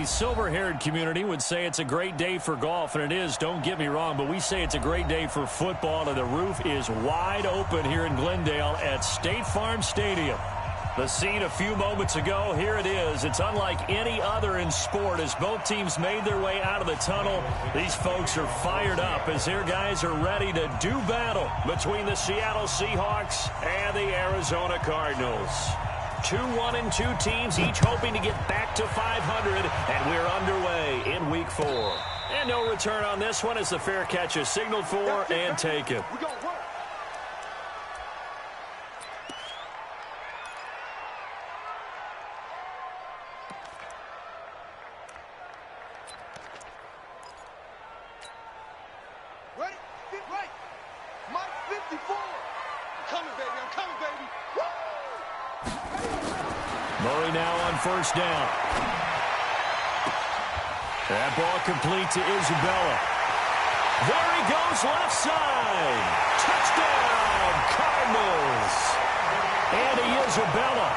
silver-haired community would say it's a great day for golf, and it is, don't get me wrong, but we say it's a great day for football, and the roof is wide open here in Glendale at State Farm Stadium. The scene a few moments ago, here it is. It's unlike any other in sport as both teams made their way out of the tunnel. These folks are fired up as their guys are ready to do battle between the Seattle Seahawks and the Arizona Cardinals. 2-1-2 teams, each hoping to get back to 500, and we're underway in Week 4. And no return on this one as the fair catch is signaled for and taken. Ready? Get right. Mike 54. I'm coming, baby. I'm coming, baby. Woo! Murray now on first down. That ball complete to Isabella. There he goes, left side. Touchdown, Cardinals. Andy Isabella,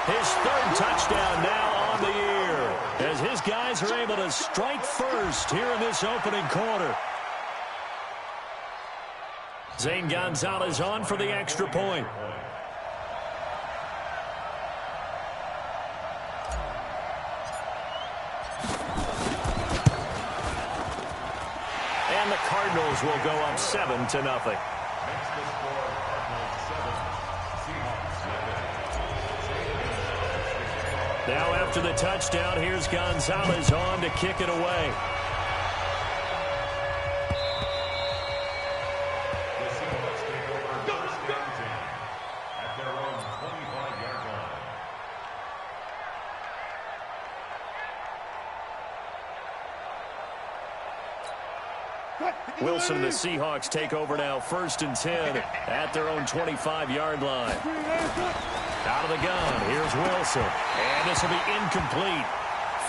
his third touchdown now on the year, as his guys are able to strike first here in this opening quarter. Zane Gonzalez on for the extra point. And the Cardinals will go up 7-0. Now after the touchdown, here's Gonzalez on to kick it away. Wilson and the Seahawks take over now, 1st and 10 at their own 25-yard line. Out of the gun, here's Wilson. And this will be incomplete.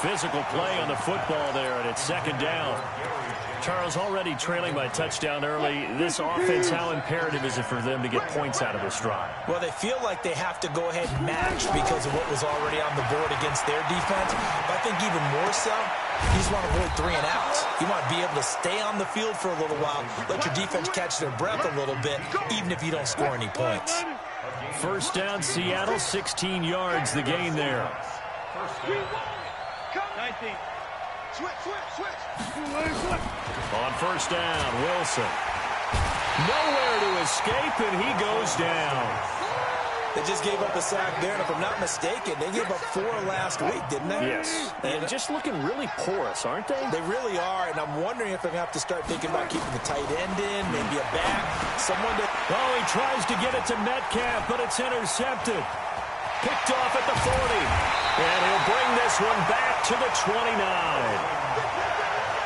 Physical play on the football there, and it's 2nd down. Charles, already trailing by touchdown early. This offense, how imperative is it for them to get points out of this drive? Well, they feel like they have to go ahead and match because of what was already on the board against their defense. But I think even more so, you just want to avoid 3 and outs. You want to be able to stay on the field for a little while, let your defense catch their breath a little bit, even if you don't score any points. 1st down, Seattle, 16 yards the gain there. 19. Switch. On 1st down, Wilson. Nowhere to escape, and he goes down. They just gave up a sack there, and if I'm not mistaken, they gave up 4 last week, didn't they? Yes. And just looking really porous, aren't they? They really are, and I'm wondering if they're going to have to start thinking about keeping the tight end in, maybe a back, someone to... Oh, he tries to get it to Metcalf, but it's intercepted. Picked off at the 40. And he'll bring this one back to the 29.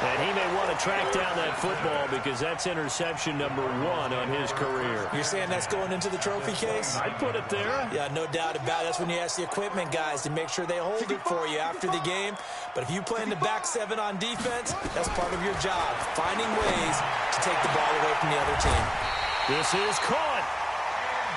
And he may want to track down that football because that's interception number 1 on his career. You're saying that's going into the trophy case? I'd put it there. Yeah, no doubt about it. That's when you ask the equipment guys to make sure they hold it for you after the game. But if you play in the back 7 on defense, that's part of your job, finding ways to take the ball away from the other team. This is caught.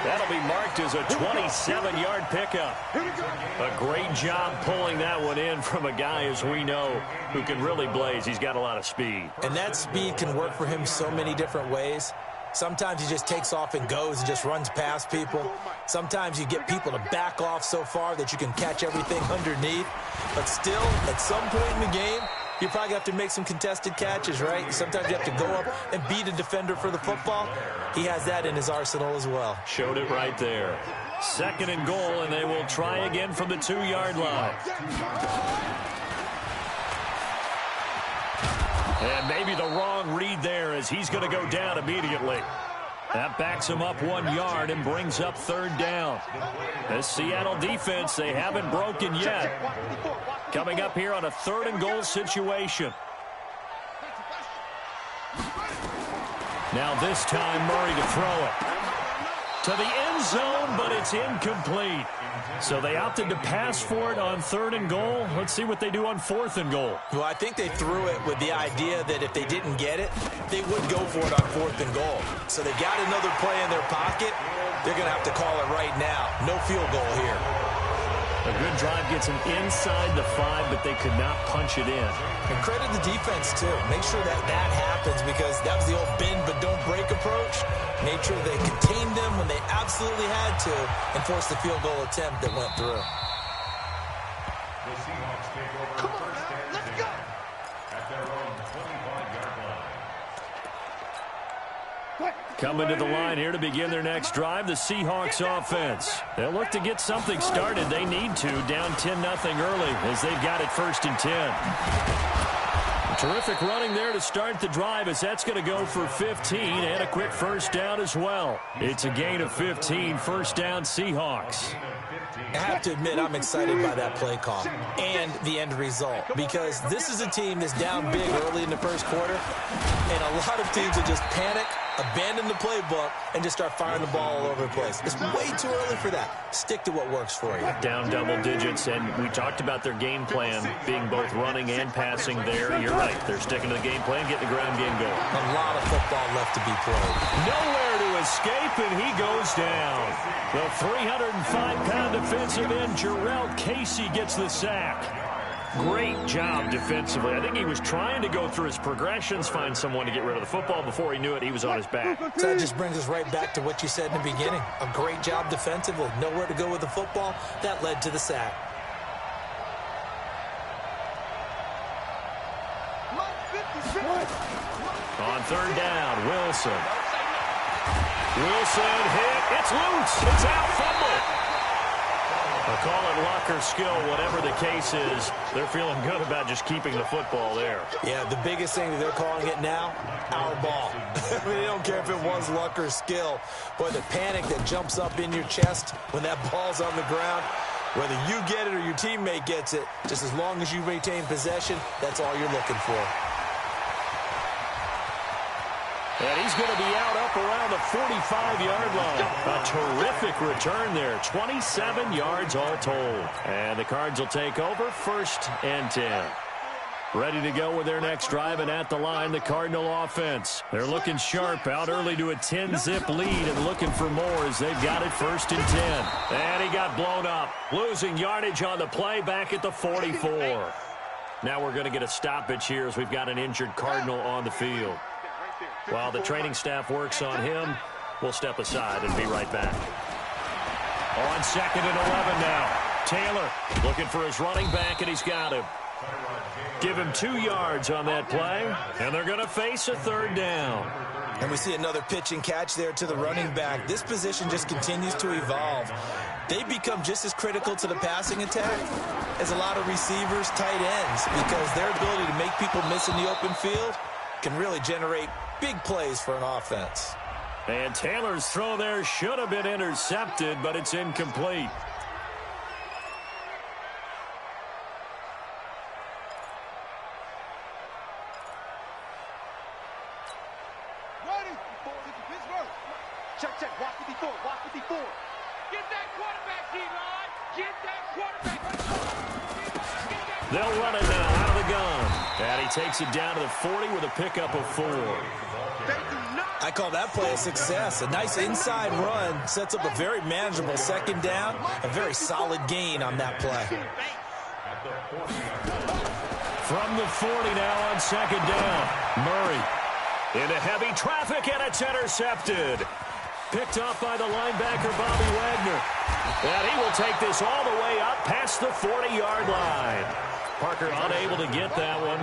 That'll be marked as a 27-yard pickup. A great job pulling that one in from a guy, as we know, who can really blaze. He's got a lot of speed. And that speed can work for him so many different ways. Sometimes he just takes off and goes and just runs past people. Sometimes you get people to back off so far that you can catch everything underneath. But still, at some point in the game, you probably have to make some contested catches, right? Sometimes you have to go up and beat a defender for the football. He has that in his arsenal as well. Showed it right there. 2nd and goal, and they will try again from the 2-yard line. And maybe the wrong read there as he's going to go down immediately. That backs him up 1 yard and brings up 3rd down. This Seattle defense, they haven't broken yet. Coming up here on a 3rd and goal situation. Now this time Murray to throw it. To the end zone, but it's incomplete. So they opted to pass for it on 3rd and goal. Let's see what they do on 4th and goal. Well, I think they threw it with the idea that if they didn't get it, they would go for it on 4th and goal. So they got another play in their pocket. They're going to have to call it right now. No field goal here. A good drive gets them inside the 5, but they could not punch it in. And credit the defense, too. Make sure that happens because that was the old bend but don't break approach. Made sure they contained them when they absolutely had to and forced the field goal attempt that went through. Come on now, let's go. At their own 25-yard line. Coming to the line here to begin their next drive, the Seahawks offense. They'll look to get something started. They need to, down 10-0 early as they've got it 1st and 10. Terrific running there to start the drive as that's going to go for 15 and a quick first down as well. It's a gain of 15, first down Seahawks. I have to admit I'm excited by that play call and the end result because this is a team that's down big early in the first quarter, and a lot of teams will just panic, abandon the playbook, and just start firing the ball all over the place. It's way too early for that. Stick to what works for you. Down double digits, and we talked about their game plan being both running and passing there. You're right. They're sticking to the game plan, getting the ground game going. A lot of football left to be played. Nowhere to escape, and he goes down. The 305-pound defensive end, Jarrell Casey, gets the sack. Great job defensively. I think he was trying to go through his progressions, find someone to get rid of the football. Before he knew it, he was on his back. So that just brings us right back to what you said in the beginning. A great job defensively. Nowhere to go with the football. That led to the sack. On 3rd down, Wilson. Wilson hit. It's loose. It's out. Fumble. They'll call it luck or skill, whatever the case is. They're feeling good about just keeping the football there. Yeah, the biggest thing that they're calling it now, our ball. I mean, they don't care if it was luck or skill. Boy, the panic that jumps up in your chest when that ball's on the ground, whether you get it or your teammate gets it, just as long as you retain possession, that's all you're looking for. And he's going to be out up around the 45-yard line. A terrific return there. 27 yards all told. And the Cards will take over 1st and 10. Ready to go with their next drive, and at the line, the Cardinal offense. They're looking sharp, out early to a 10-zip lead and looking for more as they've got it 1st and 10. And he got blown up. Losing yardage on the play back at the 44. Now we're going to get a stoppage here as we've got an injured Cardinal on the field. While the training staff works on him, we'll step aside and be right back. On 2nd and 11 now. Taylor looking for his running back, and he's got him. Give him 2 yards on that play, and they're going to face a 3rd down. And we see another pitch and catch there to the running back. This position just continues to evolve. They become just as critical to the passing attack as a lot of receivers, tight ends, because their ability to make people miss in the open field can really generate big plays for an offense. And Taylor's throw there should have been intercepted, but it's incomplete. Ready? Pittsburgh. Check. Watch 54. Watch 54. Get that quarterback, D-line. Get that quarterback. They'll run it now out of the gun. And he takes it down to the 40 with a pickup of 4. I call that play a success. A nice inside run sets up a very manageable 2nd down. A very solid gain on that play. From the 40 now on 2nd down. Murray into heavy traffic, and it's intercepted. Picked off by the linebacker, Bobby Wagner. And he will take this all the way up past the 40-yard line. Parker unable to get that one.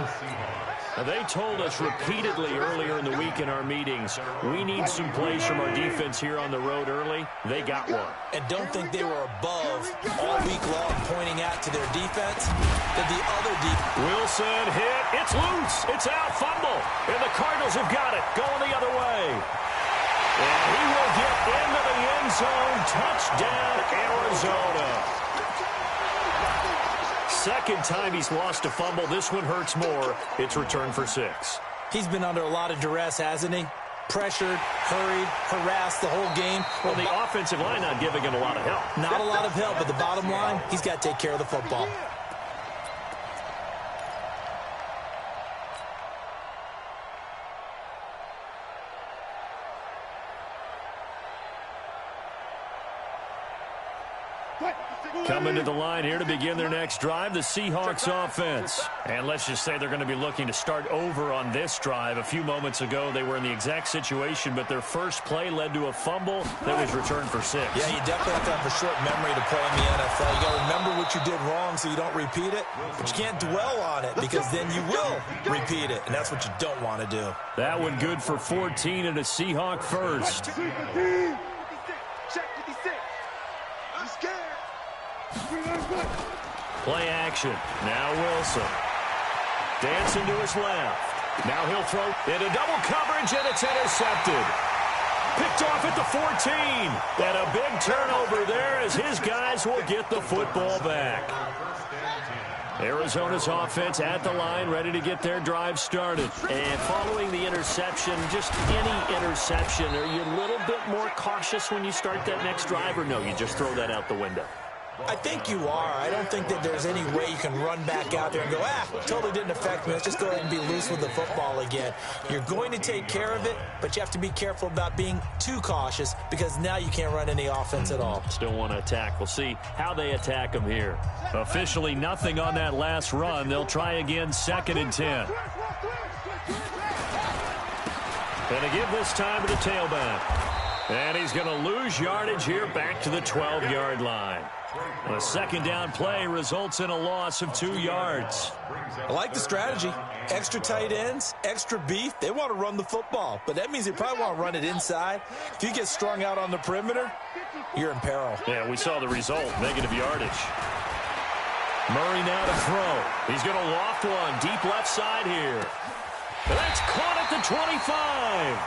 Now, they told us repeatedly earlier in the week in our meetings, we need some plays from our defense here on the road early. They got one. And don't think they were above all week long pointing out to their defense that the other Wilson hit. It's loose. It's out. Fumble. And the Cardinals have got it. Going the other way. And he will get into the end zone. Touchdown, Arizona. Second time he's lost a fumble. This one hurts more. It's returned for 6. He's been under a lot of duress, hasn't he? Pressured, hurried, harassed the whole game. Well, the offensive line not giving him a lot of help. Not a lot of help, but the bottom line, he's got to take care of the football. Coming to the line here to begin their next drive, the Seahawks offense. And let's just say they're going to be looking to start over on this drive. A few moments ago, they were in the exact situation, but their first play led to a fumble that was returned for 6. Yeah, you definitely have to have a short memory to play in the NFL. You got to remember what you did wrong so you don't repeat it, but you can't dwell on it because then you will repeat it, and that's what you don't want to do. That one good for 14 and a Seahawk first. Check 56. I'm scared. Play action. Now Wilson. Dancing to his left. Now he'll throw into double coverage, and it's intercepted. Picked off at the 14. And a big turnover there as his guys will get the football back. Arizona's offense at the line, ready to get their drive started. And following the interception, just any interception, are you a little bit more cautious when you start that next drive, or no, you just throw that out the window? I think you are. I don't think that there's any way you can run back out there and go, totally didn't affect me. Let's just go ahead and be loose with the football again. You're going to take care of it, but you have to be careful about being too cautious because now you can't run any offense at all. Still want to attack. We'll see how they attack them here. Officially nothing on that last run. They'll try again, 2nd and 10. Going to give this time to the tailback. And he's going to lose yardage here back to the 12-yard line. A second down play results in a loss of 2 yards. I like the strategy. Extra tight ends, extra beef. They want to run the football, but that means they probably want to run it inside. If you get strung out on the perimeter, you're in peril. Yeah, we saw the result, negative yardage. Murray now to throw. He's going to loft one deep left side here. That's caught at the 25.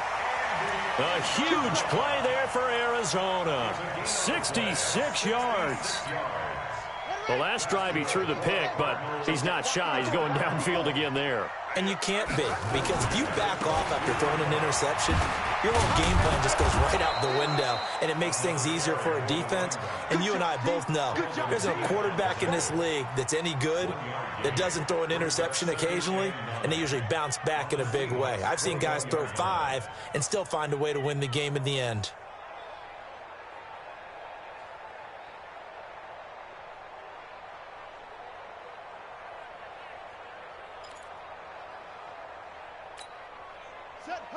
A huge play there for Arizona. 66 yards. The last drive he threw the pick, but he's not shy. He's going downfield again there. And you can't be, because if you back off after throwing an interception, your whole game plan just goes right out the window, and it makes things easier for a defense. And you and I both know there's a quarterback in this league that's any good that doesn't throw an interception occasionally, and they usually bounce back in a big way. I've seen guys throw 5 and still find a way to win the game in the end.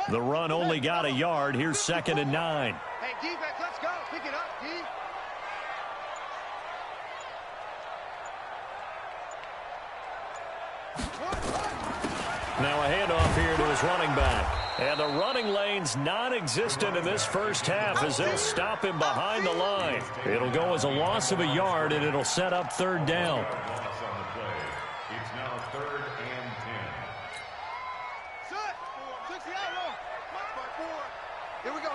The run only got a yard. Here's 2nd and 9. Hey, D-back, let's go. Pick it up, D. Now a handoff here to his running back. And the running lane's non-existent in this first half as they'll stop him behind the line. It'll go as a loss of a yard, and it'll set up 3rd down. It's now 3rd and 10. Set. 60 out long. Mark by 4. Here we go,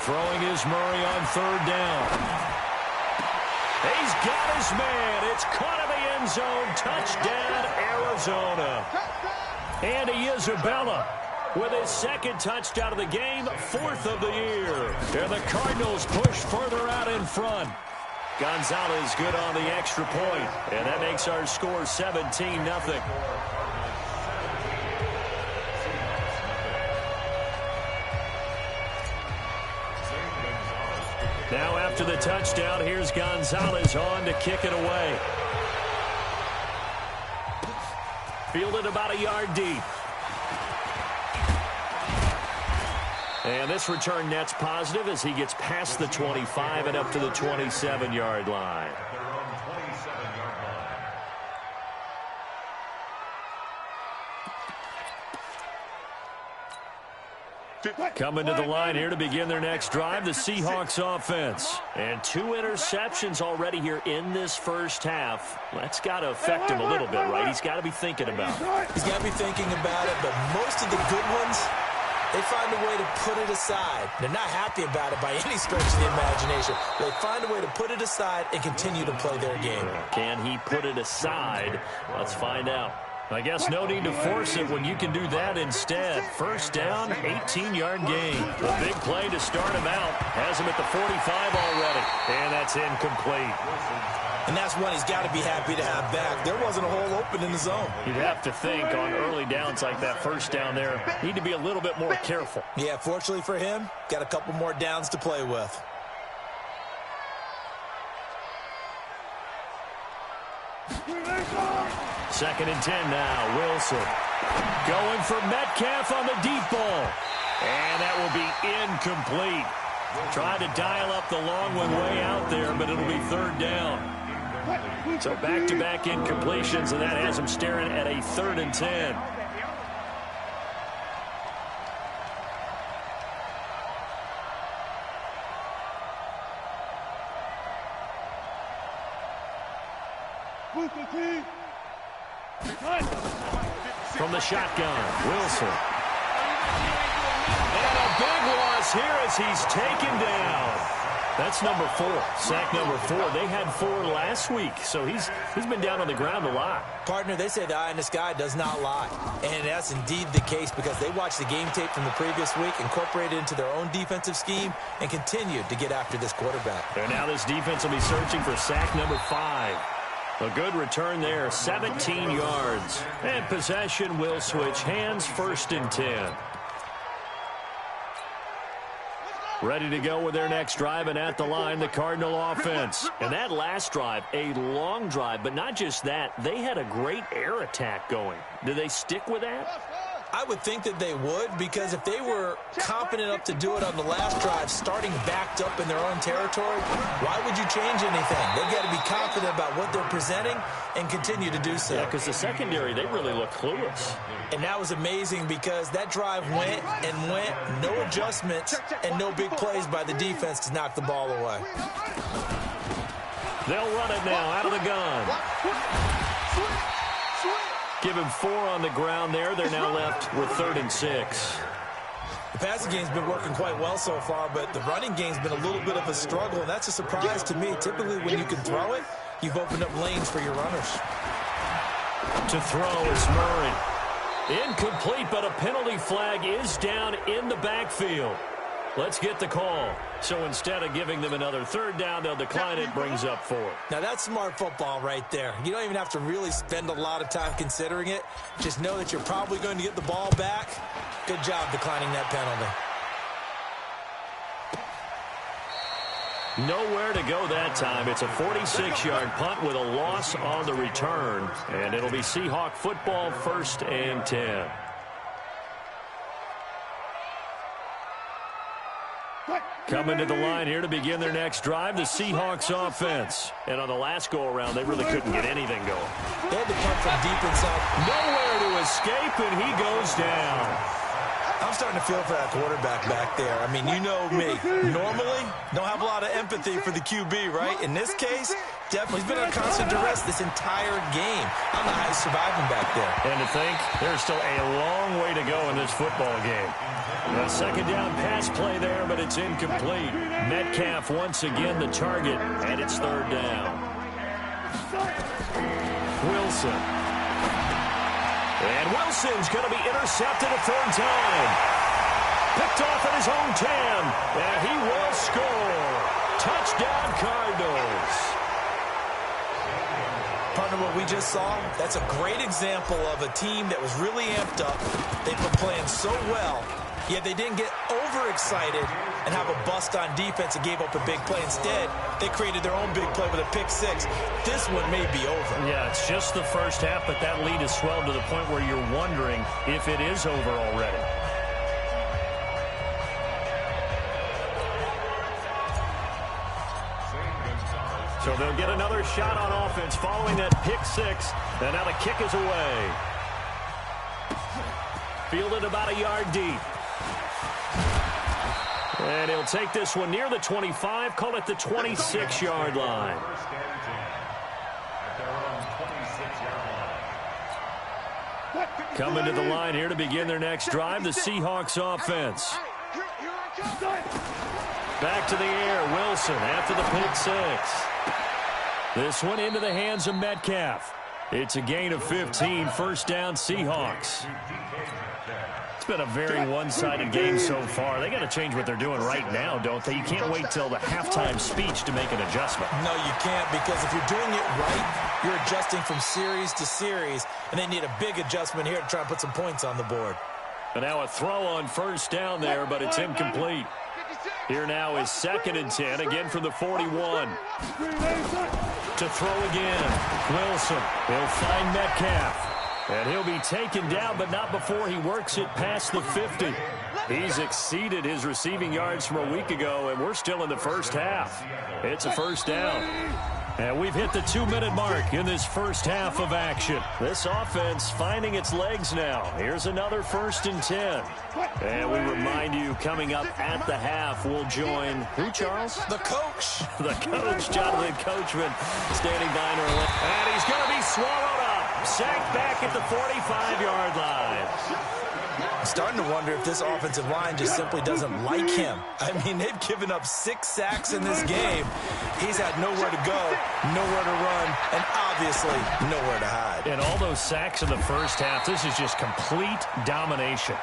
Throwing is Murray on 3rd down. He's got his man. It's caught in the end zone. Touchdown, Arizona. Andy Isabella with his 2nd touchdown of the game, 4th of the year. And the Cardinals push further out in front. Gonzalez good on the extra point, and that makes our score 17-0. Now after the touchdown, here's Gonzalez on to kick it away. Fielded about a yard deep. And this return net's positive as he gets past the 25 and up to the 27-yard line. Coming to the line here to begin their next drive, the Seahawks offense. And 2 interceptions already here in this first half. That's got to affect him a little bit, right? He's got to be thinking about it. He's got to be thinking about it, but most of the good ones, they find a way to put it aside. They're not happy about it by any stretch of the imagination. They find a way to put it aside and continue to play their game. Can he put it aside? Let's find out. I guess no need to force it when you can do that instead. First down, 18-yard gain. A big play to start him out. Has him at the 45 already. And that's incomplete. And that's one he's got to be happy to have back. There wasn't a hole open in the zone. You'd have to think on early downs like that first down there, need to be a little bit more careful. Yeah, fortunately for him, got a couple more downs to play with. Second and 10 now. Wilson going for Metcalf on the deep ball. And that will be incomplete. Tried to dial up the long one way out there, but it'll be third down. So back-to-back incompletions, and that has him staring at a 3rd and 10. From the shotgun, Wilson. And a big loss here as he's taken down. That's number 4, sack number 4. They had 4 last week, so he's been down on the ground a lot. Partner, they say the eye in the sky does not lie. And that's indeed the case because they watched the game tape from the previous week, incorporated it into their own defensive scheme, and continued to get after this quarterback. And now this defense will be searching for sack number 5. A good return there, 17 yards. And possession will switch hands, 1st and 10. Ready to go with their next drive, and at the line, the Cardinal offense. And that last drive, a long drive, but not just that, they had a great air attack going. Do they stick with that? I would think that they would, because if they were confident enough to do it on the last drive, starting backed up in their own territory, why would you change anything? They've got to be confident about what they're presenting and continue to do so. Yeah, because the secondary, they really look clueless. And that was amazing because that drive went and went, no adjustments and no big plays by the defense to knock the ball away. They'll run it now out of the gun. Give him 4 on the ground there. They're now left with 3rd and 6. The passing game's been working quite well so far, but the running game's been a little bit of a struggle, and that's a surprise to me. Typically, when you can throw it, you've opened up lanes for your runners. To throw is Murray. Incomplete, but a penalty flag is down in the backfield. Let's get the call. So instead of giving them another 3rd down, they'll decline it, brings up 4. Now, that's smart football right there. You don't even have to really spend a lot of time considering it. Just know that you're probably going to get the ball back. Good job declining that penalty. Nowhere to go that time. It's a 46-yard punt with a loss on the return. And it'll be Seahawk football, 1st and 10. Coming to the line here to begin their next drive, the Seahawks offense. And on the last go-around, they really couldn't get anything going. They had to punt from deep inside. Nowhere to escape, and he goes down. I'm starting to feel for that quarterback back there. I mean, you know me. Normally, don't have a lot of empathy for the QB, right? In this case, definitely. He's been under constant duress this entire game. I don't know how he's surviving back there. And to think, there's still a long way to go in this football game. A 2nd down pass play there, but it's incomplete. Metcalf once again the target, and it's 3rd down. Wilson. And Wilson's going to be intercepted a 3rd time. Picked off at his own 10, and he will score. Touchdown, Cardinals. Partner, what we just saw, that's a great example of a team that was really amped up. They've been playing so well, yet they didn't get overexcited and have a bust on defense and gave up a big play. Instead, they created their own big play with a pick 6. This one may be over. Yeah, it's just the first half, but that lead has swelled to the point where you're wondering if it is over already. So they'll get another shot on offense following that pick 6. And now the kick is away. Fielded about a yard deep. And he'll take this one near the 25, call it the 26-yard line. Coming to the line here to begin their next drive, the Seahawks offense. Back to the air, Wilson after the pick 6. This one into the hands of Metcalf. It's a gain of 15, first down Seahawks. It's been a very one-sided game so far. They got to change what they're doing right now, don't they? You can't wait till the halftime speech to make an adjustment. No, you can't, because if you're doing it right, you're adjusting from series to series, and they need a big adjustment here to try and put some points on the board. And now a throw on first down there, but it's incomplete. Here now is 2nd and 10, again from the 41. To throw again, Wilson. He'll find Metcalf. And he'll be taken down, but not before he works it past the 50. He's exceeded his receiving yards from a week ago, and we're still in the first half. It's a first down. And we've hit the 2-minute mark in this first half of action. This offense finding its legs now. Here's another 1st and 10. And we remind you, coming up at the half, we'll join who, Charles? The coach. The coach, Jonathan Coachman, standing by in our left. And he's going to be swallowed up. Sacked back at the 45-yard line. I'm starting to wonder if this offensive line just simply doesn't like him. I mean, they've given up 6 sacks in this game. He's had nowhere to go, nowhere to run, and obviously nowhere to hide. And all those sacks in the first half, this is just complete domination.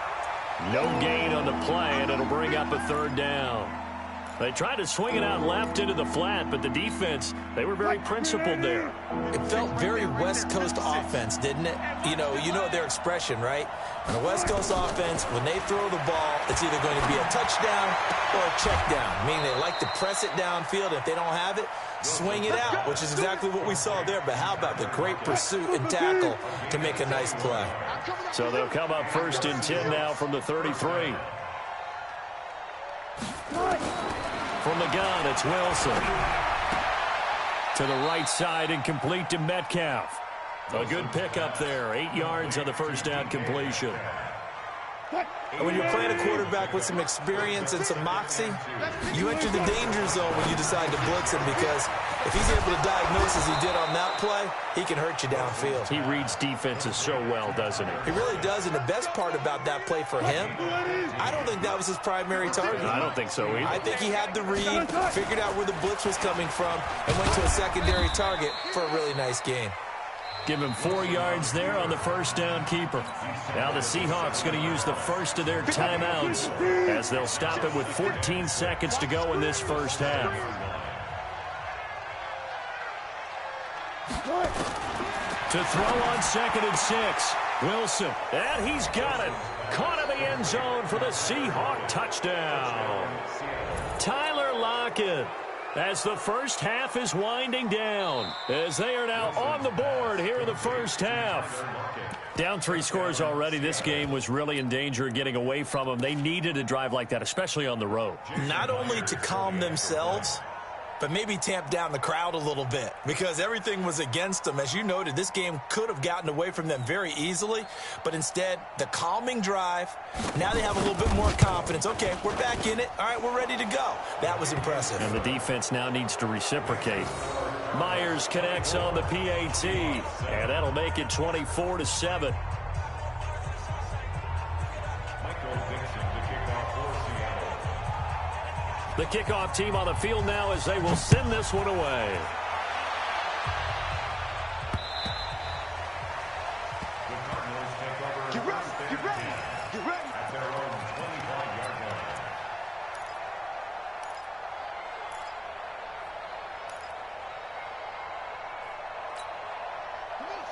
No gain on the play, and it'll bring up a 3rd down. They tried to swing it out left into the flat, but the defense, they were very principled there. It felt very West Coast offense, didn't it? You know their expression, right? On the West Coast offense, when they throw the ball, it's either going to be a touchdown or a check down, meaning they like to press it downfield. If they don't have it, swing it out, which is exactly what we saw there. But how about the great pursuit and tackle to make a nice play? So they'll come up 1st and 10 now from the 33. From the gun, it's Wilson. To the right side and complete to Metcalf. A good pickup there. 8 yards on the first down completion. When you're playing a quarterback with some experience and some moxie, you enter the danger zone when you decide to blitz him, because if he's able to diagnose as he did on that play, he can hurt you downfield. He reads defenses so well, doesn't he? He really does, and the best part about that play for him, I don't think that was his primary target. I don't think so either. I think he had the read, figured out where the blitz was coming from, and went to a secondary target for a really nice gain. Give him 4 yards there on the first down keeper. Now the Seahawks going to use the first of their timeouts as they'll stop it with 14 seconds to go in this first half. To throw on 2nd and 6. Wilson. And he's got it. Caught in the end zone for the Seahawk touchdown. Tyler Lockett. As the first half is winding down, as they are now on the board here in the first half. Down 3 scores already. This game was really in danger of getting away from them. They needed a drive like that, especially on the road. Not only to calm themselves, but maybe tamp down the crowd a little bit, because everything was against them. As you noted, this game could have gotten away from them very easily, but instead, the calming drive, now they have a little bit more confidence. Okay, we're back in it. All right, we're ready to go. That was impressive. And the defense now needs to reciprocate. Myers connects on the PAT, and that'll make it 24-7. The kickoff team on the field now as they will send this one away. Get ready, get ready, get ready. At their own 25-yard line.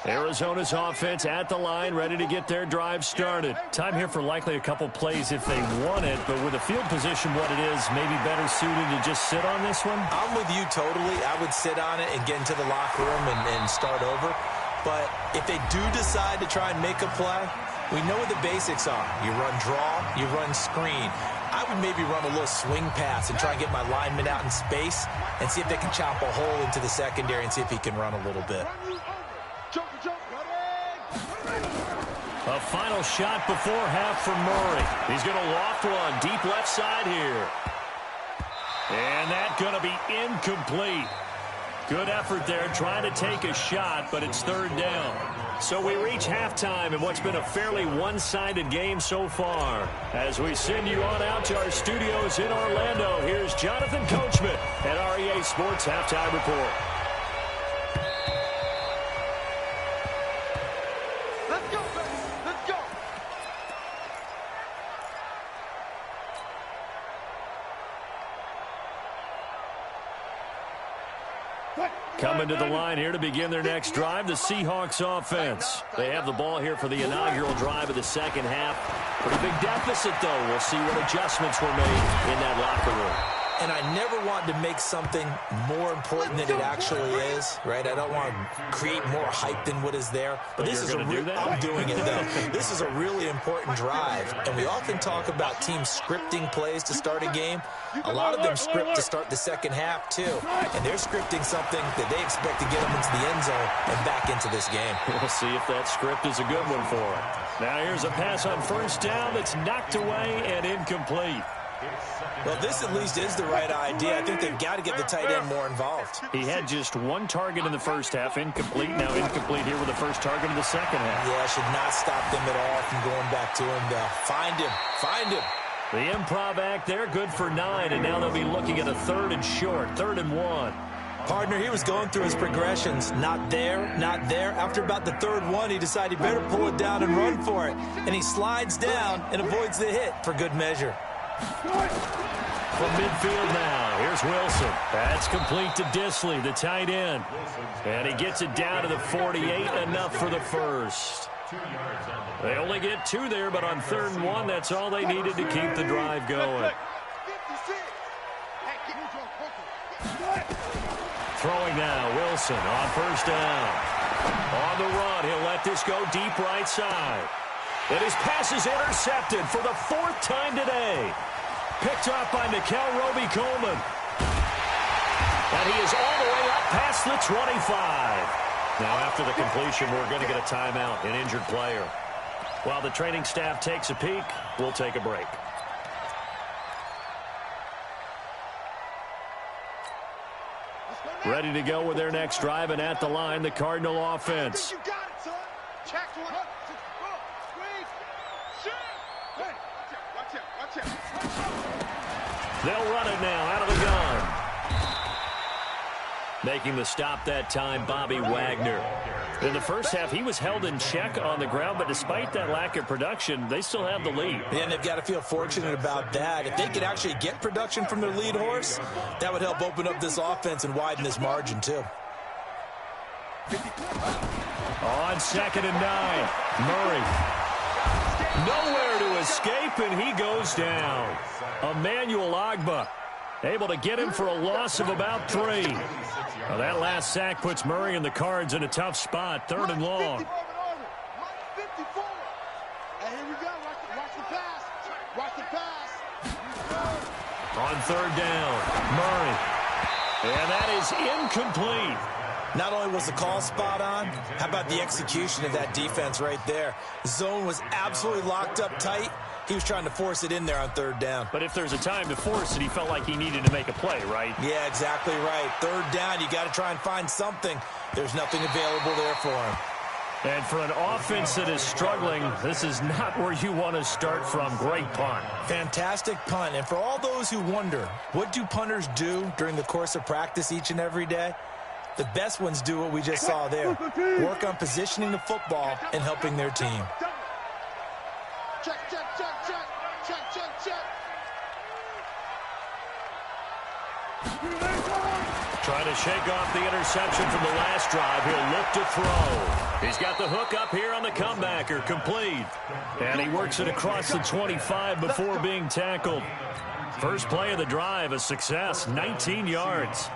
Arizona's offense at the line, ready to get their drive started. Time here for likely a couple plays if they want it, but with the field position what it is, maybe better suited to just sit on this one? I'm with you totally. I would sit on it and get into the locker room and start over. But if they do decide to try and make a play, we know what the basics are. You run draw, you run screen. I would maybe run a little swing pass and try and get my lineman out in space and see if they can chop a hole into the secondary and see if he can run a little bit. A final shot before half for Murray. He's going to loft one deep left side here. And that's going to be incomplete. Good effort there trying to take a shot, but it's 3rd down. So we reach halftime in what's been a fairly one-sided game so far. As we send you on out to our studios in Orlando, here's Jonathan Coachman at REA Sports Halftime Report. coming to the line here to begin their next drive, the Seahawks offense. They have the ball here for the inaugural drive of the second half. Pretty big deficit, though. We'll see what adjustments were made in that locker room. And I never want to make something more important than it actually is, right? I don't want to create more hype than what is there. But this is I'm doing it, though. This is a really important drive. And we often talk about teams scripting plays to start a game. A lot of them script to start the second half, too. And they're scripting something that they expect to get them into the end zone and back into this game. We'll see if that script is a good one for them. Now here's a pass on first down that's knocked away and incomplete. Well, this at least is the right idea. I think they've got to get the tight end more involved. He had just one target in the first half, incomplete. Now incomplete here with the first target of the second half. Yeah, should not stop them at all from going back to him, though. Find him. Find him. The improv act there, good for 9, and now they'll be looking at a 3rd and short, 3rd and 1. Partner, he was going through his progressions. Not there, not there. After about the 3rd one, he decided he better pull it down and run for it. And he slides down and avoids the hit for good measure. From midfield now, here's Wilson. That's complete to Disley, the tight end. And he gets it down to the 48, enough for the first. They only get 2 there, but on 3rd and 1, that's all they needed to keep the drive going. Throwing now, Wilson on first down. On the run, he'll let this go deep right side. And his pass is intercepted for the 4th time today. Picked off by Mikel Roby-Coleman. And he is all the way up past the 25. Now after the completion, we're going to get a timeout, an injured player. While the training staff takes a peek, we'll take a break. Ready to go with their next drive, and at the line, the Cardinal offense. They'll run it now out of the gun. Making the stop that time, Bobby Wagner. In the first half, he was held in check on the ground, but despite that lack of production, they still have the lead. And they've got to feel fortunate about that. If they could actually get production from their lead horse, that would help open up this offense and widen this margin, too. On 2nd and 9, Murray. Nowhere to escape, and he goes down. Emmanuel Ogbah able to get him for a loss of about 3. Well, that last sack puts Murray and the Cards in a tough spot, 3rd and long. On 3rd down, Murray. And that is incomplete. Not only was the call spot on, how about the execution of that defense right there? Zone was absolutely locked up tight. He was trying to force it in there on 3rd down. But if there's a time to force it, he felt like he needed to make a play, right? Yeah, exactly right. 3rd down, you got to try and find something. There's nothing available there for him. And for an offense that is struggling, this is not where you want to start from. Great punt. Fantastic punt. And for all those who wonder, what do punters do during the course of practice each and every day? The best ones do what we just saw there. Work on positioning the football and helping their team. Check, check, check, check, check, check, check. Trying to shake off the interception from the last drive. He'll look to throw. He's got the hook up here on the comebacker, complete. And he works it across the 25 before being tackled. First play of the drive, a success, 19 yards.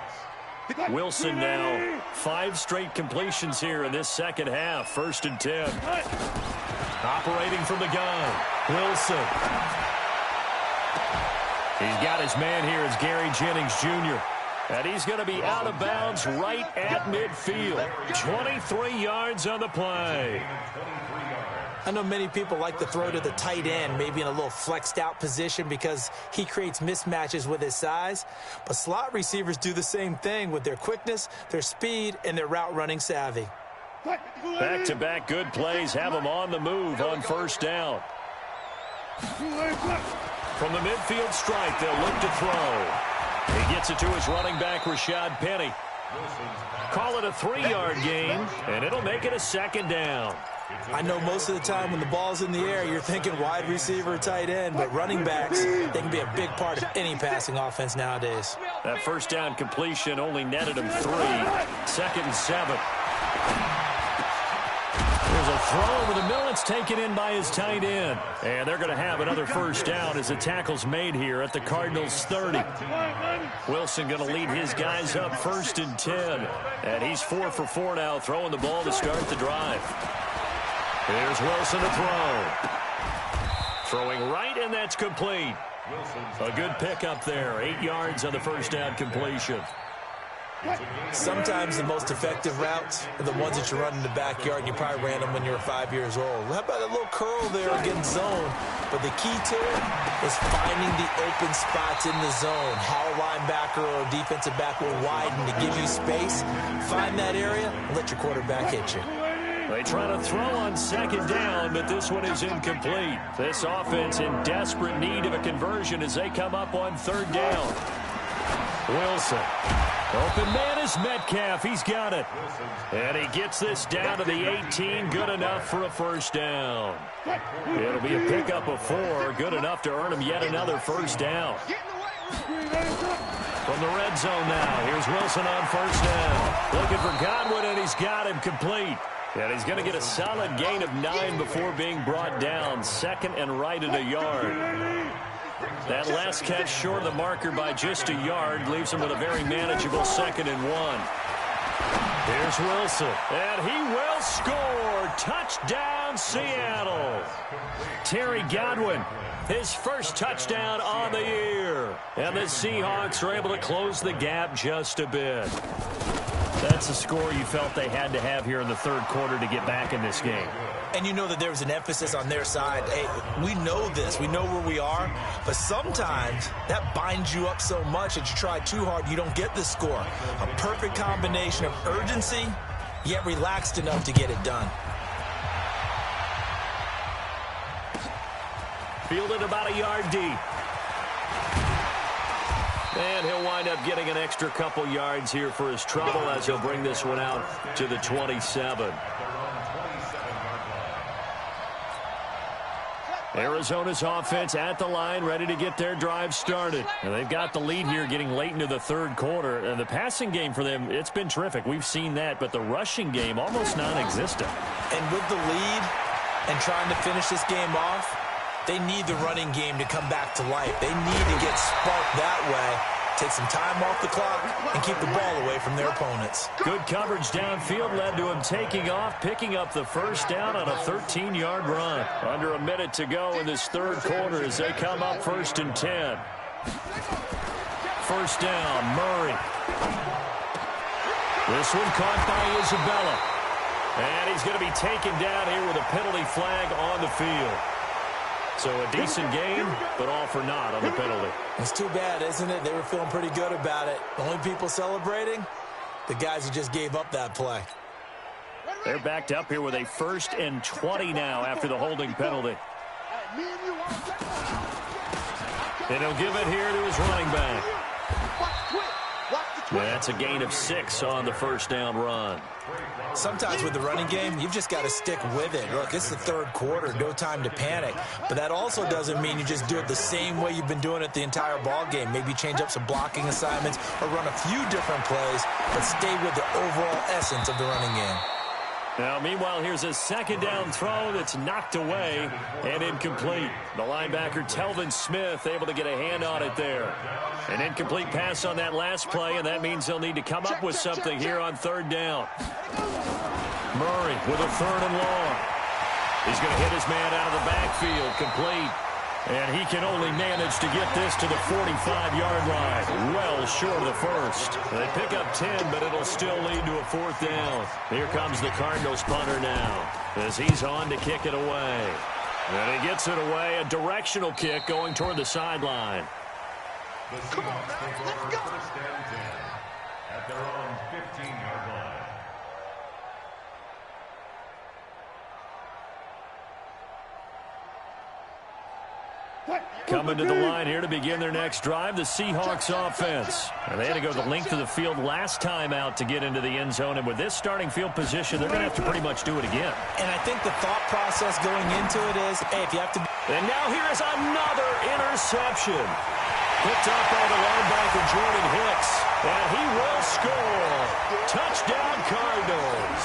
Wilson now, 5 straight completions here in this second half, 1st and 10. Operating from the gun, Wilson. He's got his man here. It's Gary Jennings Jr. And he's going to be out of bounds right at midfield. 23 yards on the play. I know many people like to throw to the tight end, maybe in a little flexed out position because he creates mismatches with his size. But slot receivers do the same thing with their quickness, their speed, and their route running savvy. Back-to-back good plays have him on the move on 1st down. From the midfield strike, they'll look to throw. He gets it to his running back, Rashad Penny. Call it a 3-yard gain, and it'll make it a 2nd down. I know most of the time when the ball's in the air, you're thinking wide receiver, tight end, but running backs, they can be a big part of any passing offense nowadays. That first down completion only netted him 3. 2nd and 7. There's a throw over the middle. It's taken in by his tight end. And they're going to have another first down as the tackle's made here at the Cardinals' 30. Wilson going to lead his guys up 1st and 10. And he's 4 for 4 now, throwing the ball to start the drive. Here's Wilson to throw. Throwing right, and that's complete. A good pickup there. 8 yards on the first down completion. Sometimes the most effective routes are the ones that you run in the backyard, and you probably ran them when you were 5 years old. How about a little curl there against zone? But the key to it is finding the open spots in the zone. How a linebacker or a defensive back will widen to give you space. Find that area and let your quarterback hit you. They try to throw on 2nd down, but this one is incomplete. This offense in desperate need of a conversion as they come up on 3rd down. Wilson. Open man is Metcalf. He's got it. And he gets this down to the 18. Good enough for a first down. It'll be a pickup of 4. Good enough to earn him yet another first down. From the red zone now, here's Wilson on 1st down. Looking for Godwin, and he's got him complete. And he's going to get a solid gain of 9 before being brought down. 2nd and right at a yard. That last catch short of the marker by just a yard leaves him with a very manageable 2nd and 1. Here's Wilson, and he will score. Touchdown, Seattle. Terry Godwin, his first touchdown on the year. And the Seahawks are able to close the gap just a bit. That's the score you felt they had to have here in the 3rd quarter to get back in this game. And you know that there was an emphasis on their side. Hey, we know this. We know where we are. But sometimes that binds you up so much that you try too hard, you don't get the score. A perfect combination of urgency, yet relaxed enough to get it done. Fielded about a yard deep. And he'll wind up getting an extra couple yards here for his trouble as he'll bring this one out to the 27. Arizona's offense at the line, ready to get their drive started. And they've got the lead here getting late into the 3rd quarter. And the passing game for them, it's been terrific. We've seen that. But the rushing game, almost non-existent. And with the lead and trying to finish this game off, they need the running game to come back to life. They need to get sparked that way, take some time off the clock, and keep the ball away from their opponents. Good coverage downfield led to him taking off, picking up the first down on a 13-yard run. Under a minute to go in this 3rd quarter as they come up 1st and 10. First down, Murray. This one caught by Isabella. And he's going to be taken down here with a penalty flag on the field. So a decent game, but all for naught on the penalty. It's too bad, isn't it? They were feeling pretty good about it. The only people celebrating, the guys who just gave up that play. They're backed up here with a 1st and 20 now after the holding penalty. And he'll give it here to his running back. That's a gain of 6 on the first down run. Sometimes with the running game, you've just got to stick with it. Look, it's the 3rd quarter, no time to panic. But that also doesn't mean you just do it the same way you've been doing it the entire ball game. Maybe change up some blocking assignments or run a few different plays, but stay with the overall essence of the running game. Now, meanwhile, here's a 2nd down throw that's knocked away and incomplete. The linebacker, Telvin Smith, able to get a hand on it there. An incomplete pass on that last play, and that means they'll need to come up with something here on 3rd down. Murray with a 3rd and long. He's going to hit his man out of the backfield, complete. And he can only manage to get this to the 45-yard line. Well short of the first. They pick up 10, but it'll still lead to a 4th down. Here comes the Cardinals punter now as he's on to kick it away. And he gets it away, a directional kick going toward the sideline. Come on, man, let's go. At their own 15-yard line. Coming to the line here to begin their next drive, the Seahawks offense. And they had to go the length of the field last time out to get into the end zone. And with this starting field position, they're going to have to pretty much do it again. And I think the thought process going into it is, hey, if you have to... And now here is another interception. Picked up by the linebacker, Jordan Hicks. And he will score. Touchdown, Cardinals.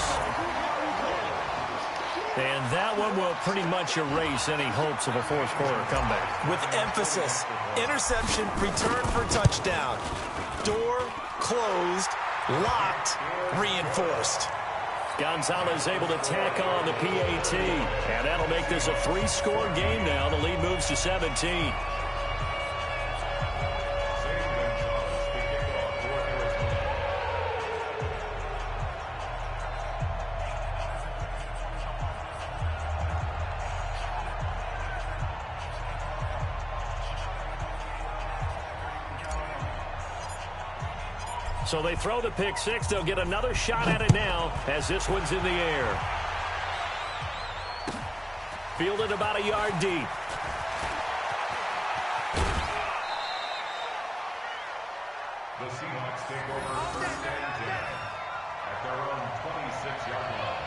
And that one will pretty much erase any hopes of a fourth quarter comeback. With emphasis, interception, return for touchdown. Door closed, locked, reinforced. Gonzalez able to tack on the PAT. And that'll make this a 3-score game now. The lead moves to 17. So they throw the pick six. They'll get another shot at it now as this one's in the air. Fielded about a yard deep. The Seahawks take over first and 10 at their own 26-yard line.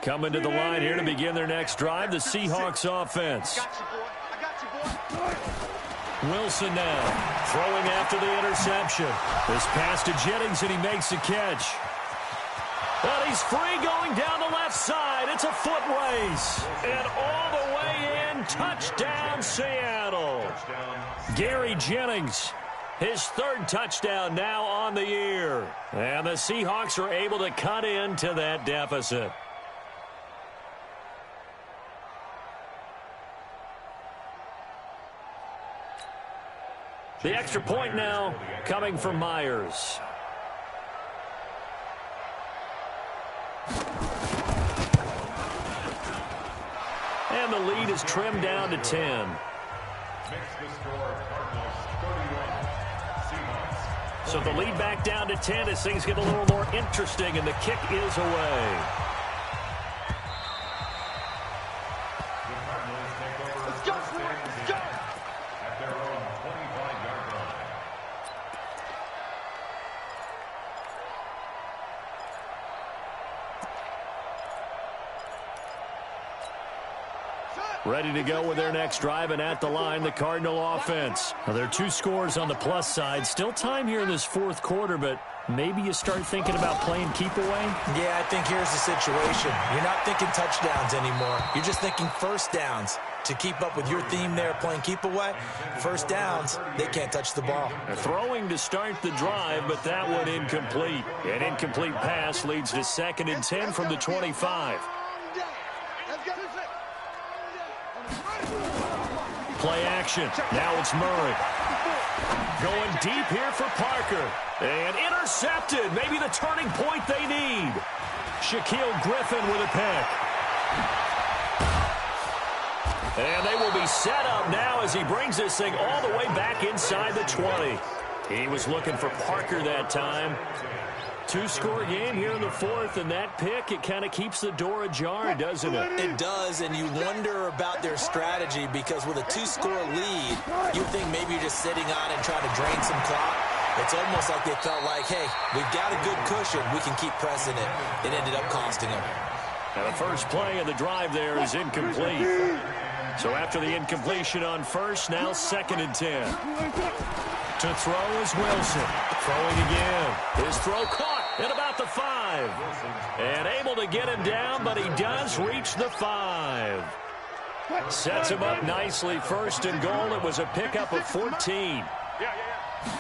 Coming to the line here to begin their next drive, the Seahawks offense. I got you, boy. Wilson now throwing after the interception. This pass to Jennings, and he makes the catch. But he's free going down the left side. It's a foot race. And all the way in, touchdown Seattle. Gary Jennings, his third touchdown now on the year. And the Seahawks are able to cut into that deficit. The extra point now coming from Myers. And the lead is trimmed down to 10. So the lead back down to 10 as things get a little more interesting, and the kick is away. Let's go, let's go. At their own 25-yard line. Ready to go with their next drive, and at the line, the Cardinal offense. Now, there are 2 scores on the plus side. Still time here in this fourth quarter, but maybe you start thinking about playing keep away? Yeah, I think here's the situation. You're not thinking touchdowns anymore. You're just thinking first downs. To keep up with your theme there, playing keep away, first downs, they can't touch the ball. Throwing to start the drive, but that one incomplete. An incomplete pass leads to 2nd and 10 from the 25. Play action. Now it's Murray. Going deep here for Parker. And intercepted. Maybe the turning point they need. Shaquille Griffin with a pick. And they will be set up now as he brings this thing all the way back inside the 20. He was looking for Parker that time. 2-score game here in the fourth, and that pick, it kind of keeps the door ajar, doesn't it? It does, and you wonder about their strategy because with a 2-score lead, you think maybe you're just sitting on and trying to drain some clock. It's almost like they felt like, hey, we've got a good cushion. We can keep pressing it. It ended up costing them. Now the first play of the drive there is incomplete. So after the incompletion on first, now 2nd and 10. To throw is Wilson. Throwing again. His throw caught at about the 5. And able to get him down, but he does reach the 5. Sets him up nicely. 1st and goal. It was a pickup of 14.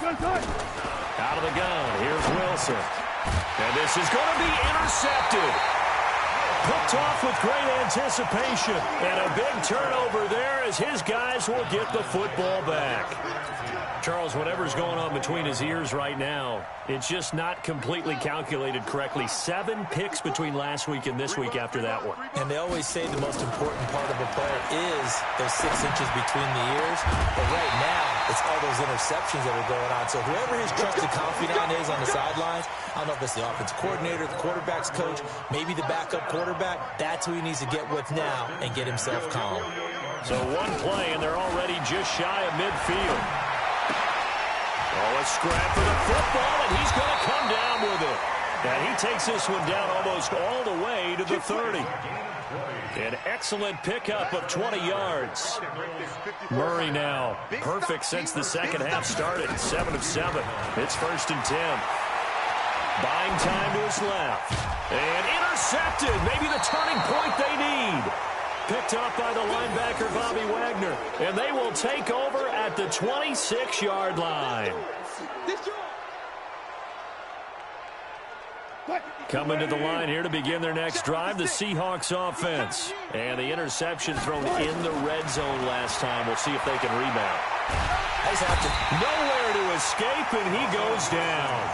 Out of the gun. Here's Wilson. And this is going to be intercepted. picked off with great anticipation. And a big turnover there as his guys will get the football back. Charles, whatever's going on between his ears right now, it's just not completely calculated correctly. 7 picks between last week and this week after that one. And they always say the most important part of a player is those 6 inches between the ears. But right now, it's all those interceptions that are going on. So whoever his trusted confidant is on the sidelines, I don't know if it's the offensive coordinator, the quarterback's coach, maybe the backup quarterback, that's who he needs to get with now and get himself calm. So one play, and they're already just shy of midfield. Oh, a scrap for the football, and he's going to come down with it. And he takes this one down almost all the way to the 30. An excellent pickup of 20 yards. Murray now perfect since the second half started. 7 of 7. It's 1st and 10. Buying time to his left. And intercepted. Maybe the turning point they need. Picked up by the linebacker, Bobby Wagner. And they will take over at the 26-yard line. Coming to the line here to begin their next drive, the Seahawks offense. And the interception thrown in the red zone last time. We'll see if they can rebound. Nowhere to escape, and he goes down.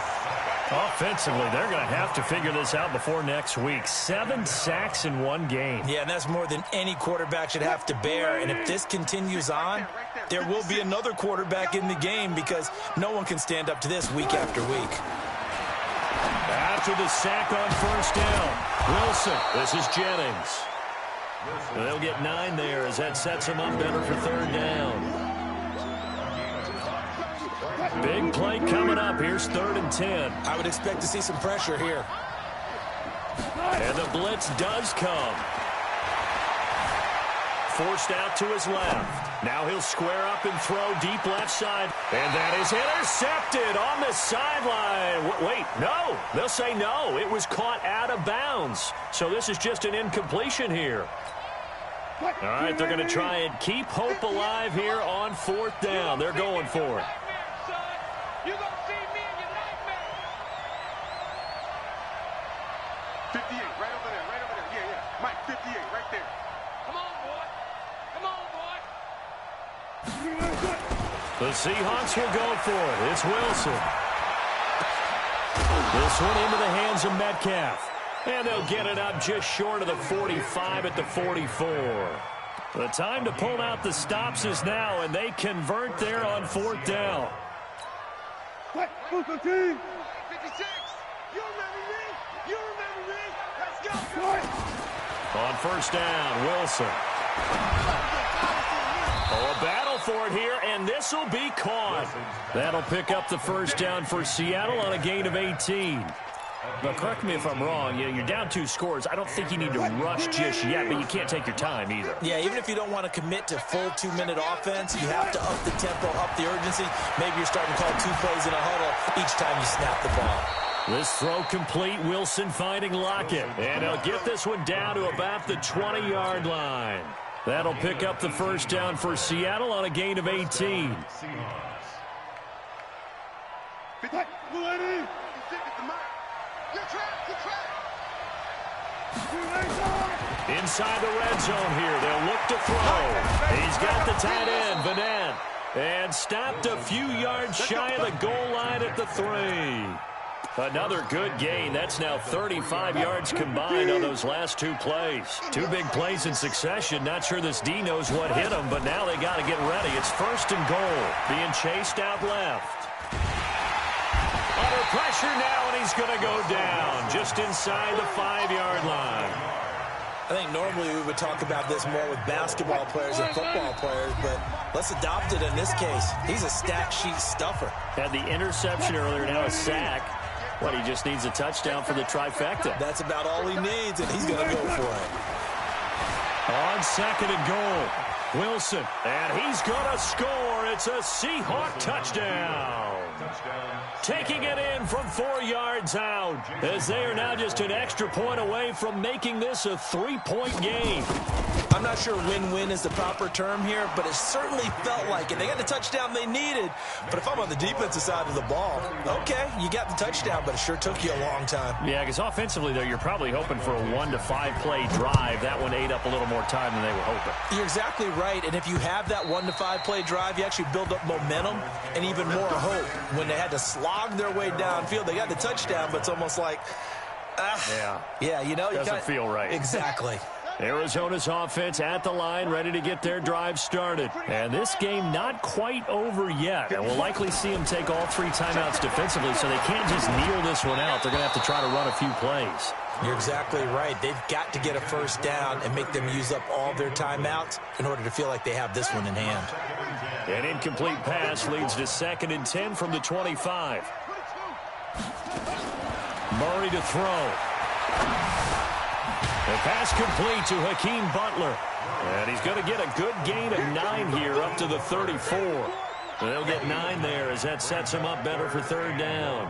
Offensively, they're going to have to figure this out before next week. 7 sacks in one game. Yeah, and that's more than any quarterback should have to bear. And if this continues on, there will be another quarterback in the game because no one can stand up to this week after week. After the sack on 1st down, Wilson. This is Jennings. They'll get 9 there as that sets them up better for 3rd down. Big play coming up. Here's 3rd and 10. I would expect to see some pressure here. And the blitz does come. Forced out to his left. Now he'll square up and throw deep left side. And that is intercepted on the sideline. Wait, no. They'll say no. It was caught out of bounds. So this is just an incompletion here. All right, they're going to try and keep hope alive here on 4th down. They're going for it. You're going to see me in your nightmare. 58, right over there, right over there. Yeah. Mike, 58, right there. Come on, boy. Come on, boy. The Seahawks will go for it. It's Wilson. This one into the hands of Metcalf. And they'll get it up just short of the 45 at the 44. The time to pull out the stops is now, and they convert there on 4th down. 56. You remember me? You remember me? Let's go. On 1st down, Wilson. Oh, a battle for it here, and this will be caught. That'll pick up the 1st down for Seattle on a gain of 18. Now, correct me if I'm wrong. You're down 2 scores. I don't think you need to rush just yet, but you can't take your time either. Yeah, even if you don't want to commit to full 2-minute offense, you have to up the tempo, up the urgency. Maybe you're starting to call 2 plays in a huddle each time you snap the ball. This throw complete. Wilson finding Lockett. And he'll get this one down to about the 20-yard line. That'll pick up the 1st down for Seattle on a gain of 18. Inside the red zone here. They'll look to throw. He's got the tight end, Vanette. And stopped a few yards shy of the goal line at the 3. Another good gain. That's now 35 yards combined on those last 2 plays. 2 big plays in succession. Not sure this D knows what hit him, but now they got to get ready. It's 1st and goal. Being chased out left. Under pressure now, and he's going to go down just inside the 5-yard line. I think normally we would talk about this more with basketball players and football players, but let's adopt it in this case. He's a stat sheet stuffer. Had the interception earlier, now a sack. What, he just needs a touchdown for the trifecta. That's about all he needs, and he's going to go for it. On 2nd and goal. Wilson, and he's going to score. It's a Seahawk touchdown. Taking it in from 4 yards out, as they are now just an extra point away from making this a 3-point game. I'm not sure win-win is the proper term here, but it certainly felt like it. They got the touchdown they needed, but if I'm on the defensive side of the ball, okay, you got the touchdown, but it sure took you a long time. Yeah, because offensively, though, you're probably hoping for a 1 to 5 play drive. That one ate up a little more time than they were hoping. You're exactly right, and if you have that 1 to 5 play drive, you actually build up momentum and even more hope. When they had to slog their way downfield, they got the touchdown, but it's almost like, you know, doesn't feel right. Exactly. Arizona's offense at the line, ready to get their drive started. And this game not quite over yet. And we'll likely see them take all 3 timeouts defensively, so they can't just kneel this one out. They're going to have to try to run a few plays. You're exactly right. They've got to get a first down and make them use up all their timeouts in order to feel like they have this one in hand. An incomplete pass leads to 2nd and 10 from the 25. Murray to throw. The pass complete to Hakeem Butler. And he's going to get a good gain of 9 here up to the 34. They'll get 9 there as that sets him up better for 3rd down.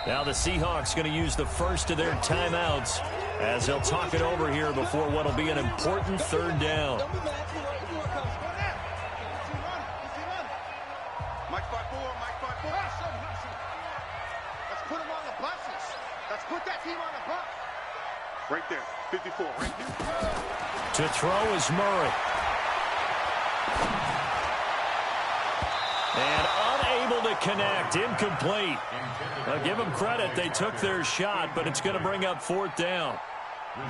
Now the Seahawks going to use the first of their timeouts as they'll talk it over here before what will be an important 3rd down. Mike 5-4, Mike 5-4. Let's put him on the buses. Let's put that team on the bus. Right there, 54, right there. To throw is Murray. And unable to connect, incomplete. I'll give them credit, they took their shot, but it's going to bring up 4th down.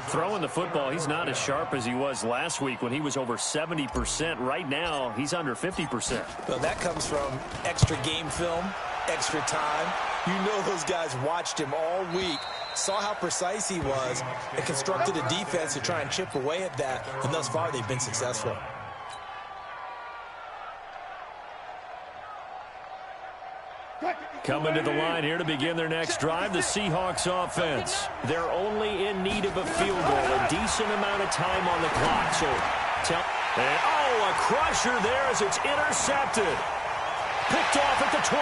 Throwing the football, he's not as sharp as he was last week when he was over 70%. Right now, he's under 50%. Well, that comes from extra game film, extra time. You know those guys watched him all week, saw how precise he was, and constructed a defense to try and chip away at that, and thus far they've been successful. Coming to the line here to begin their next drive, the Seahawks offense. They're only in need of a field goal, a decent amount of time on the clock. So, a crusher there as it's intercepted. Picked off at the 28.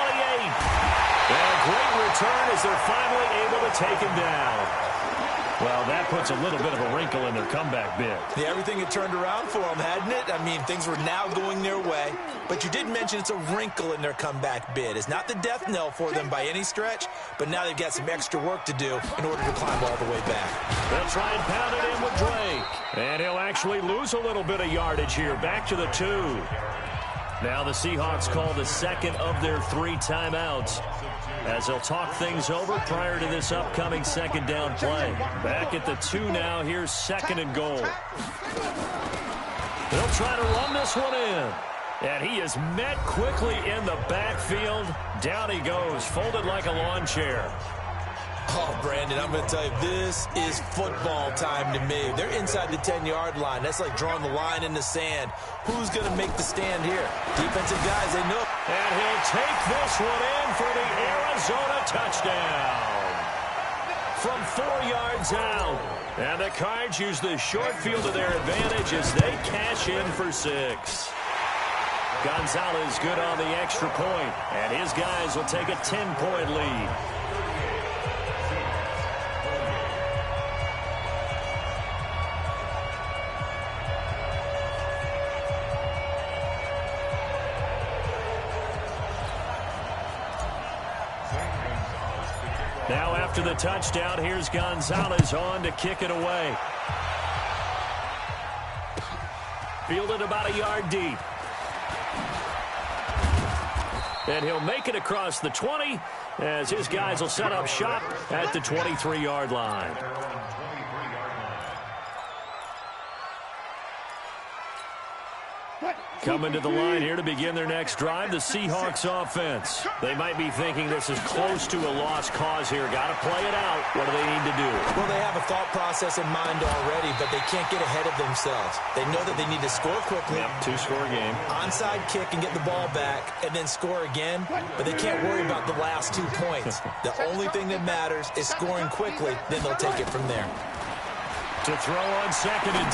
And a great return as they're finally able to take him down. Well, that puts a little bit of a wrinkle in their comeback bid. Yeah, everything had turned around for them, hadn't it? I mean, things were now going their way. But you did mention it's a wrinkle in their comeback bid. It's not the death knell for them by any stretch, but now they've got some extra work to do in order to climb all the way back. They'll try and pound it in with Drake. And he'll actually lose a little bit of yardage here. Back to the 2. Now the Seahawks call the 2nd of their 3 timeouts as they'll talk things over prior to this upcoming 2nd down play. Back at the 2 now. Here's 2nd and goal. They'll try to run this one in. And he is met quickly in the backfield. Down he goes, folded like a lawn chair. Oh, Brandon, I'm going to tell you, this is football time to me. They're inside the 10-yard line. That's like drawing the line in the sand. Who's going to make the stand here? Defensive guys, they know. And he'll take this one in for the Arizona touchdown. From 4 yards out. And the Cards use the short field to their advantage as they cash in for 6. Gonzalez good on the extra point, and his guys will take a 10-point lead. Now after the touchdown, here's Gonzalez on to kick it away. Fielded about a yard deep. And he'll make it across the 20 as his guys will set up shop at the 23-yard line. Coming to the line here to begin their next drive, the Seahawks offense. They might be thinking this is close to a lost cause here. Got to play it out. What do they need to do? Well, they have a thought process in mind already, but they can't get ahead of themselves. They know that they need to score quickly. Yep, 2-score game. Onside kick and get the ball back and then score again, but they can't worry about the last 2 points. The only thing that matters is scoring quickly, then they'll take it from there. To To throw on 2nd and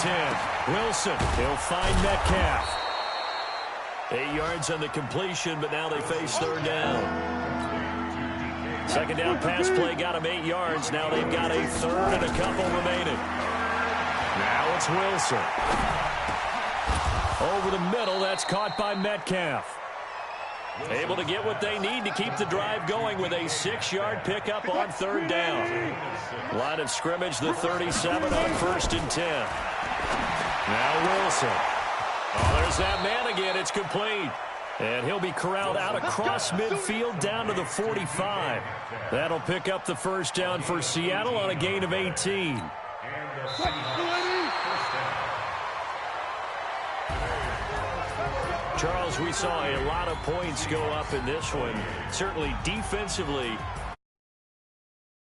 10. Wilson, he'll find Metcalf. 8 yards on the completion, but now they face 3rd down. 2nd down pass play got him 8 yards. Now they've got a 3rd and a couple remaining. Now it's Wilson. Over the middle, that's caught by Metcalf. Able to get what they need to keep the drive going with a 6-yard pickup on 3rd down. Line of scrimmage, the 37 on 1st and 10. Now Wilson. Oh, there's that man again. It's complete. And he'll be corralled out across midfield down to the 45. That'll pick up the 1st down for Seattle on a gain of 18. Charles, we saw a lot of points go up in this one. Certainly defensively,